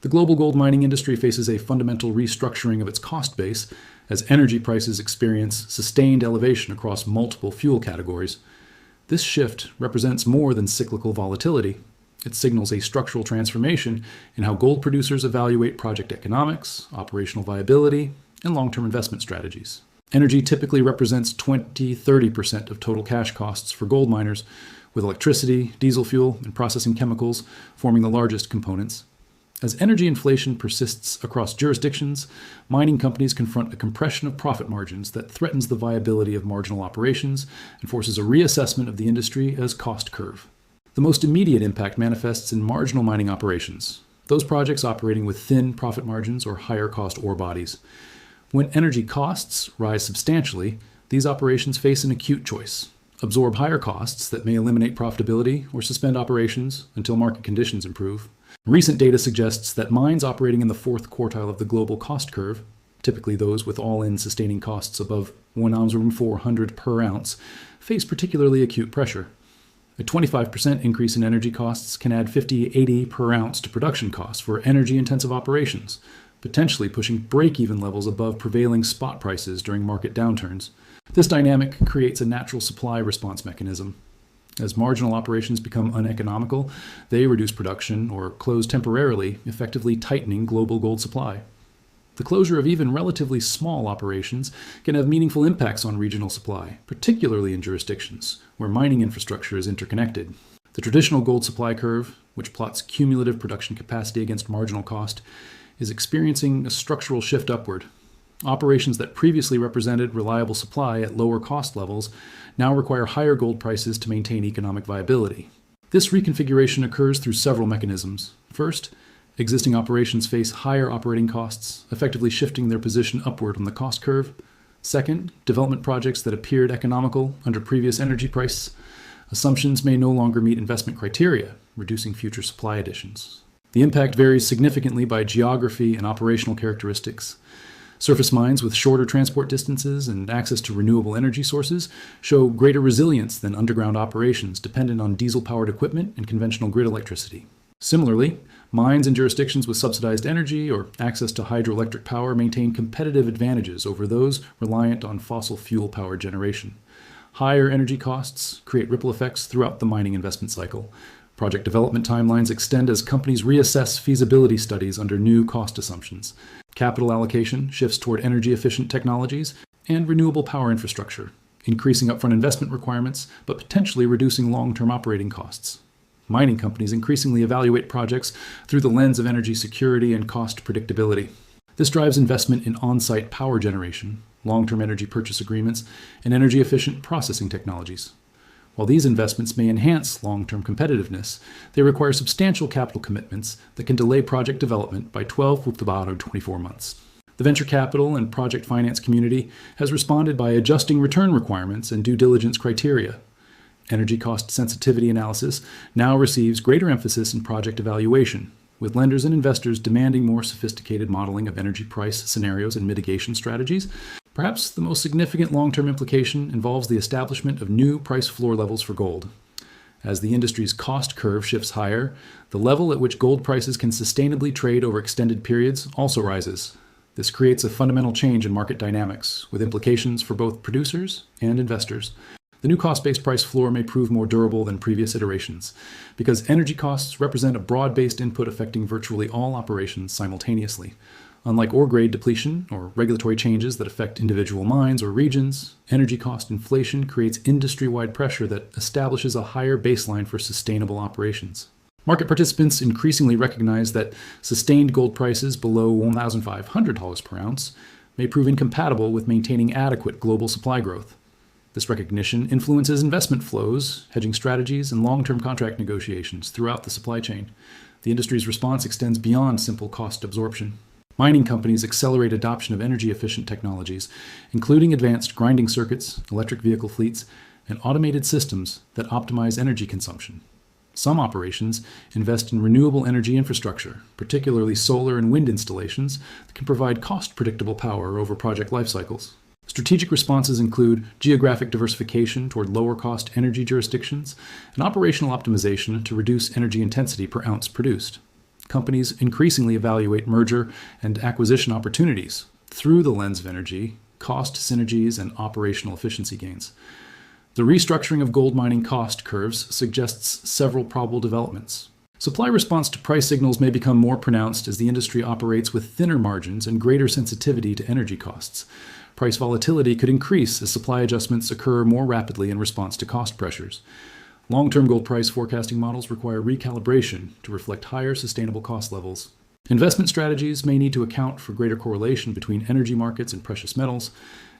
The global gold mining industry faces a fundamental restructuring of its cost base as energy prices experience sustained elevation across multiple fuel categories. This shift represents more than cyclical volatility. It signals a structural transformation in how gold producers evaluate project economics, operational viability, and long-term investment strategies. Energy typically represents 20–30% of total cash costs for gold miners, with electricity, diesel fuel, and processing chemicals forming the largest components. As energy inflation persists across jurisdictions, mining companies confront a compression of profit margins that threatens the viability of marginal operations and forces a reassessment of the industry as cost curve. The most immediate impact manifests in marginal mining operations, those projects operating with thin profit margins or higher cost ore bodies. When energy costs rise substantially, these operations face an acute choice: absorb higher costs that may eliminate profitability or suspend operations until market conditions improve. Recent data suggests that mines operating in the fourth quartile of the global cost curve, typically those with all-in sustaining costs above $1,400 per ounce, face particularly acute pressure. A 25% increase in energy costs can add $50–$80 per ounce to production costs for energy-intensive operations, potentially pushing break-even levels above prevailing spot prices during market downturns. This dynamic creates a natural supply response mechanism. As marginal operations become uneconomical, they reduce production or close temporarily, effectively tightening global gold supply. The closure of even relatively small operations can have meaningful impacts on regional supply, particularly in jurisdictions where mining infrastructure is interconnected. The traditional gold supply curve, which plots cumulative production capacity against marginal cost, is experiencing a structural shift upward. Operations that previously represented reliable supply at lower cost levels now require higher gold prices to maintain economic viability. This reconfiguration occurs through several mechanisms. First, existing operations face higher operating costs, effectively shifting their position upward on the cost curve. Second, development projects that appeared economical under previous energy price assumptions may no longer meet investment criteria, reducing future supply additions. The impact varies significantly by geography and operational characteristics. Surface mines with shorter transport distances and access to renewable energy sources show greater resilience than underground operations dependent on diesel-powered equipment and conventional grid electricity. Similarly, mines in jurisdictions with subsidized energy or access to hydroelectric power maintain competitive advantages over those reliant on fossil fuel power generation. Higher energy costs create ripple effects throughout the mining investment cycle. Project development timelines extend as companies reassess feasibility studies under new cost assumptions. Capital allocation shifts toward energy-efficient technologies and renewable power infrastructure, increasing upfront investment requirements but potentially reducing long-term operating costs. Mining companies increasingly evaluate projects through the lens of energy security and cost predictability. This drives investment in on-site power generation, long-term energy purchase agreements, and energy-efficient processing technologies. While these investments may enhance long-term competitiveness, they require substantial capital commitments that can delay project development by 12 to 24 months. The venture capital and project finance community has responded by adjusting return requirements and due diligence criteria. Energy cost sensitivity analysis now receives greater emphasis in project evaluation, with lenders and investors demanding more sophisticated modeling of energy price scenarios and mitigation strategies. Perhaps the most significant long-term implication involves the establishment of new price floor levels for gold. As the industry's cost curve shifts higher, the level at which gold prices can sustainably trade over extended periods also rises. This creates a fundamental change in market dynamics, with implications for both producers and investors. The new cost-based price floor may prove more durable than previous iterations, because energy costs represent a broad-based input affecting virtually all operations simultaneously. Unlike ore grade depletion or regulatory changes that affect individual mines or regions, energy cost inflation creates industry-wide pressure that establishes a higher baseline for sustainable operations. Market participants increasingly recognize that sustained gold prices below $1,500 per ounce may prove incompatible with maintaining adequate global supply growth. This recognition influences investment flows, hedging strategies, and long-term contract negotiations throughout the supply chain. The industry's response extends beyond simple cost absorption. Mining companies accelerate adoption of energy-efficient technologies, including advanced grinding circuits, electric vehicle fleets, and automated systems that optimize energy consumption. Some operations invest in renewable energy infrastructure, particularly solar and wind installations, that can provide cost-predictable power over project life cycles. Strategic responses include geographic diversification toward lower-cost energy jurisdictions and operational optimization to reduce energy intensity per ounce produced. companies increasingly evaluate merger and acquisition opportunities through the lens of energy, cost synergies, and operational efficiency gains. The restructuring of gold mining cost curves suggests several probable developments. Supply response to price signals may become more pronounced as the industry operates with thinner margins and greater sensitivity to energy costs. Price volatility could increase as supply adjustments occur more rapidly in response to cost pressures. Long-term gold price forecasting models require recalibration to reflect higher sustainable cost levels. Investment strategies may need to account for greater correlation between energy markets and precious metals,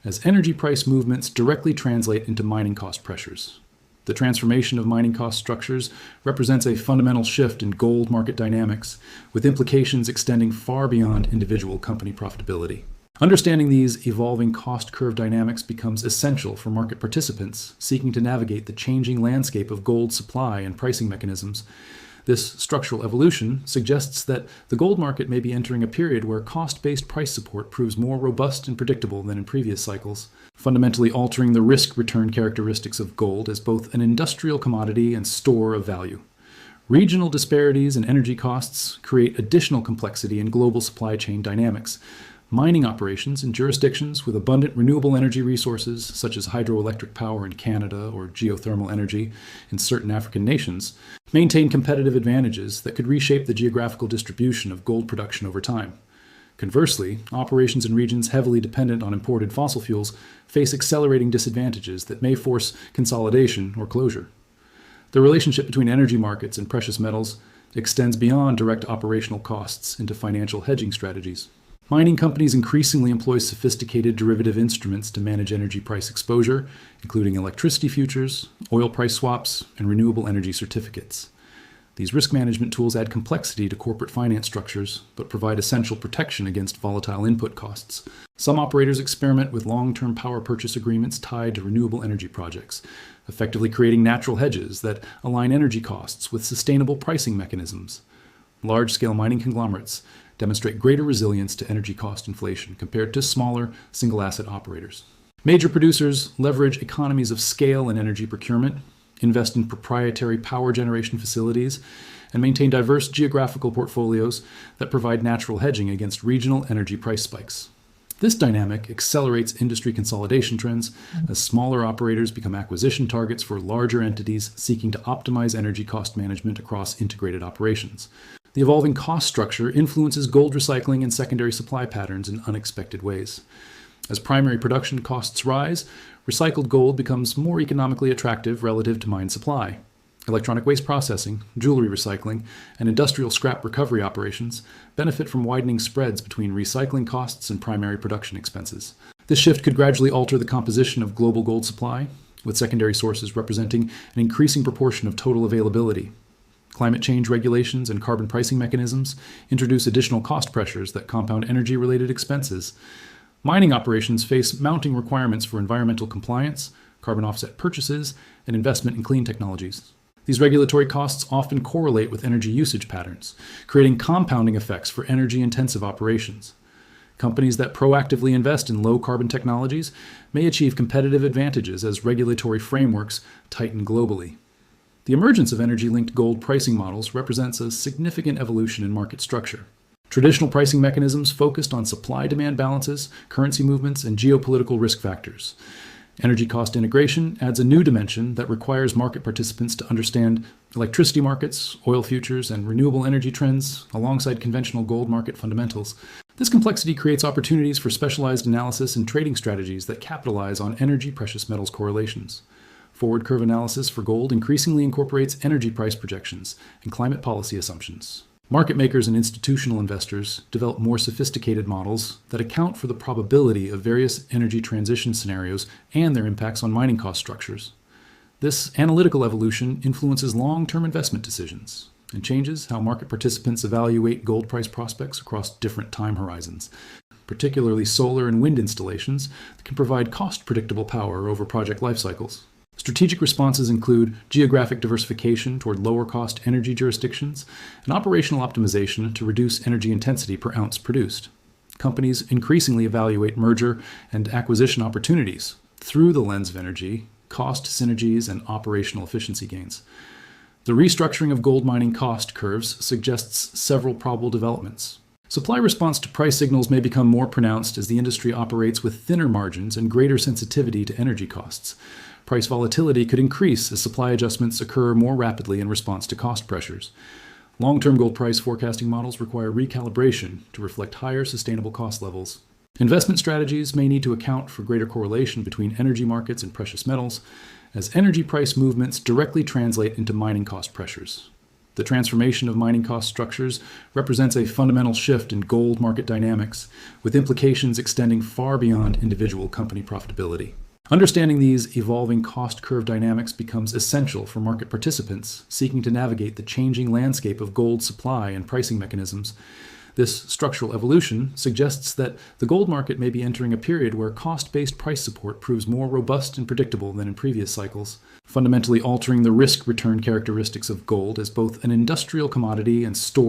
as energy price movements directly translate into mining cost pressures. The transformation of mining cost structures represents a fundamental shift in gold market dynamics, with implications extending far beyond individual company profitability. Understanding these evolving cost curve dynamics becomes essential for market participants seeking to navigate the changing landscape of gold supply and pricing mechanisms. This structural evolution suggests that the gold market may be entering a period where cost-based price support proves more robust and predictable than in previous cycles, fundamentally altering the risk-return characteristics of gold as both an industrial commodity and store of value. Regional disparities in energy costs create additional complexity in global supply chain dynamics. Mining operations in jurisdictions with abundant renewable energy resources, such as hydroelectric power in Canada or geothermal energy in certain African nations, maintain competitive advantages that could reshape the geographical distribution of gold production over time. Conversely, operations in regions heavily dependent on imported fossil fuels face accelerating disadvantages that may force consolidation or closure. The relationship between energy markets and precious metals extends beyond direct operational costs into financial hedging strategies. Mining companies increasingly employ sophisticated derivative instruments to manage energy price exposure, including electricity futures, oil price swaps, and renewable energy certificates. These risk management tools add complexity to corporate finance structures, but provide essential protection against volatile input costs. Some operators experiment with long-term power purchase agreements tied to renewable energy projects, effectively creating natural hedges that align energy costs with sustainable pricing mechanisms. Large-scale mining conglomerates demonstrate greater resilience to energy cost inflation compared to smaller, single-asset operators. Major producers leverage economies of scale in energy procurement, invest in proprietary power generation facilities, and maintain diverse geographical portfolios that provide natural hedging against regional energy price spikes. This dynamic accelerates industry consolidation trends as smaller operators become acquisition targets for larger entities seeking to optimize energy cost management across integrated operations. The evolving cost structure influences gold recycling and secondary supply patterns in unexpected ways. As primary production costs rise, recycled gold becomes more economically attractive relative to mine supply. Electronic waste processing, jewelry recycling, and industrial scrap recovery operations benefit from widening spreads between recycling costs and primary production expenses. This shift could gradually alter the composition of global gold supply, with secondary sources representing an increasing proportion of total availability. Climate change regulations and carbon pricing mechanisms introduce additional cost pressures that compound energy-related expenses. Mining operations face mounting requirements for environmental compliance, carbon offset purchases, and investment in clean technologies. These regulatory costs often correlate with energy usage patterns, creating compounding effects for energy-intensive operations. Companies that proactively invest in low-carbon technologies may achieve competitive advantages as regulatory frameworks tighten globally. The emergence of energy-linked gold pricing models represents a significant evolution in market structure. Traditional pricing mechanisms focused on supply-demand balances, currency movements, and geopolitical risk factors. Energy cost integration adds a new dimension that requires market participants to understand electricity markets, oil futures, and renewable energy trends alongside conventional gold market fundamentals. This complexity creates opportunities for specialized analysis and trading strategies that capitalize on energy-precious metals correlations. Forward curve analysis for gold increasingly incorporates energy price projections and climate policy assumptions. Market makers and institutional investors develop more sophisticated models that account for the probability of various energy transition scenarios and their impacts on mining cost structures. This analytical evolution influences long-term investment decisions and changes how market participants evaluate gold price prospects across different time horizons, particularly solar and wind installations that can provide cost-predictable power over project life cycles. Strategic responses include geographic diversification toward lower-cost energy jurisdictions and operational optimization to reduce energy intensity per ounce produced. Companies increasingly evaluate merger and acquisition opportunities through the lens of energy, cost synergies, and operational efficiency gains. The restructuring of gold mining cost curves suggests several probable developments. Supply response to price signals may become more pronounced as the industry operates with thinner margins and greater sensitivity to energy costs. Price volatility could increase as supply adjustments occur more rapidly in response to cost pressures. Long-term gold price forecasting models require recalibration to reflect higher sustainable cost levels. Investment strategies may need to account for greater correlation between energy markets and precious metals, as energy price movements directly translate into mining cost pressures. The transformation of mining cost structures represents a fundamental shift in gold market dynamics, with implications extending far beyond individual company profitability. Understanding these evolving cost curve dynamics becomes essential for market participants seeking to navigate the changing landscape of gold supply and pricing mechanisms. This structural evolution suggests that the gold market may be entering a period where cost-based price support proves more robust and predictable than in previous cycles, fundamentally altering the risk-return characteristics of gold as both an industrial commodity and store